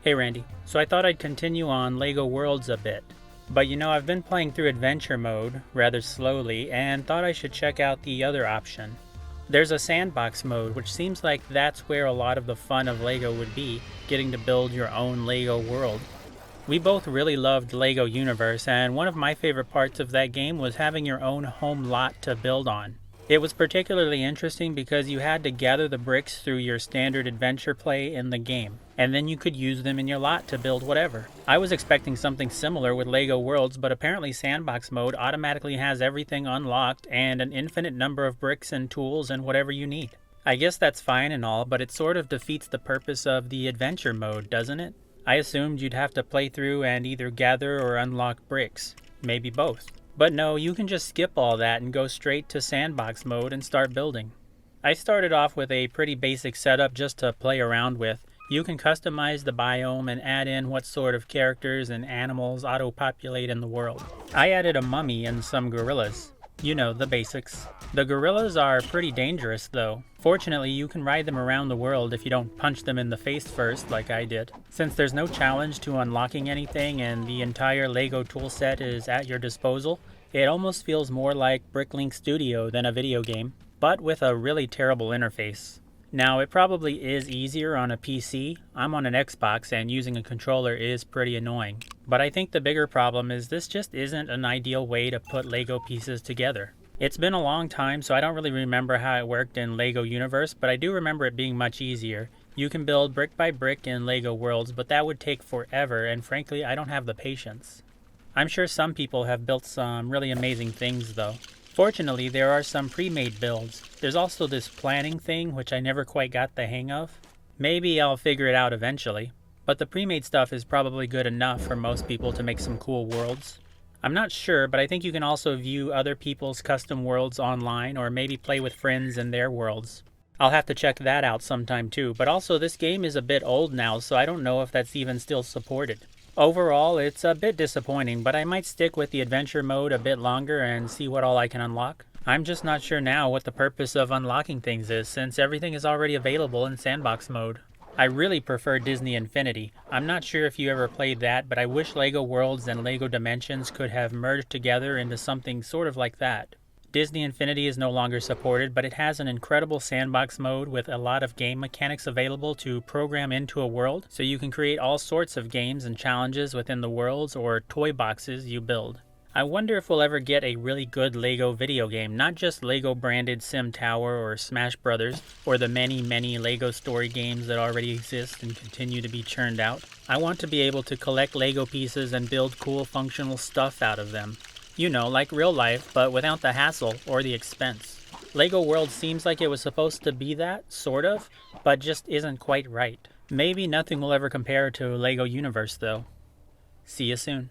Hey Randy, so I thought I'd continue on LEGO Worlds a bit. But I've been playing through adventure mode rather slowly and thought I should check out the other option. There's a sandbox mode, which seems like that's where a lot of the fun of LEGO would be, getting to build your own LEGO world. We both really loved LEGO Universe, and one of my favorite parts of that game was having your own home lot to build on. It was particularly interesting because you had to gather the bricks through your standard adventure play in the game, and then you could use them in your lot to build whatever. I was expecting something similar with LEGO Worlds, but apparently Sandbox mode automatically has everything unlocked and an infinite number of bricks and tools and whatever you need. I guess that's fine and all, but it sort of defeats the purpose of the adventure mode, doesn't it? I assumed you'd have to play through and either gather or unlock bricks. Maybe both. But no, you can just skip all that and go straight to sandbox mode and start building. I started off with a pretty basic setup just to play around with. You can customize the biome and add in what sort of characters and animals auto-populate in the world. I added a mummy and some gorillas. You know, the basics. The gorillas are pretty dangerous though. Fortunately, you can ride them around the world if you don't punch them in the face first like I did. Since there's no challenge to unlocking anything and the entire LEGO toolset is at your disposal, it almost feels more like Bricklink Studio than a video game, but with a really terrible interface. Now, it probably is easier on a PC. I'm on an Xbox and using a controller is pretty annoying. But I think the bigger problem is this just isn't an ideal way to put LEGO pieces together. It's been a long time, so I don't really remember how it worked in LEGO Universe, but I do remember it being much easier. You can build brick by brick in LEGO Worlds, but that would take forever, and frankly, I don't have the patience. I'm sure some people have built some really amazing things though. Fortunately, there are some pre-made builds. There's also this planning thing, which I never quite got the hang of. Maybe I'll figure it out eventually, but the pre-made stuff is probably good enough for most people to make some cool worlds. I'm not sure, but I think you can also view other people's custom worlds online or maybe play with friends in their worlds. I'll have to check that out sometime too, but also this game is a bit old now, so I don't know if that's even still supported. Overall, it's a bit disappointing, but I might stick with the adventure mode a bit longer and see what all I can unlock. I'm just not sure now what the purpose of unlocking things is, since everything is already available in sandbox mode. I really prefer Disney Infinity. I'm not sure if you ever played that, but I wish LEGO Worlds and LEGO Dimensions could have merged together into something sort of like that. Disney Infinity is no longer supported, but it has an incredible sandbox mode with a lot of game mechanics available to program into a world, so you can create all sorts of games and challenges within the worlds or toy boxes you build. I wonder if we'll ever get a really good LEGO video game, not just LEGO branded Sim Tower or Smash Brothers, or the many LEGO story games that already exist and continue to be churned out. I want to be able to collect LEGO pieces and build cool functional stuff out of them. You know, like real life, but without the hassle or the expense. LEGO World seems like it was supposed to be that, sort of, but just isn't quite right. Maybe nothing will ever compare to LEGO Universe though. See you soon.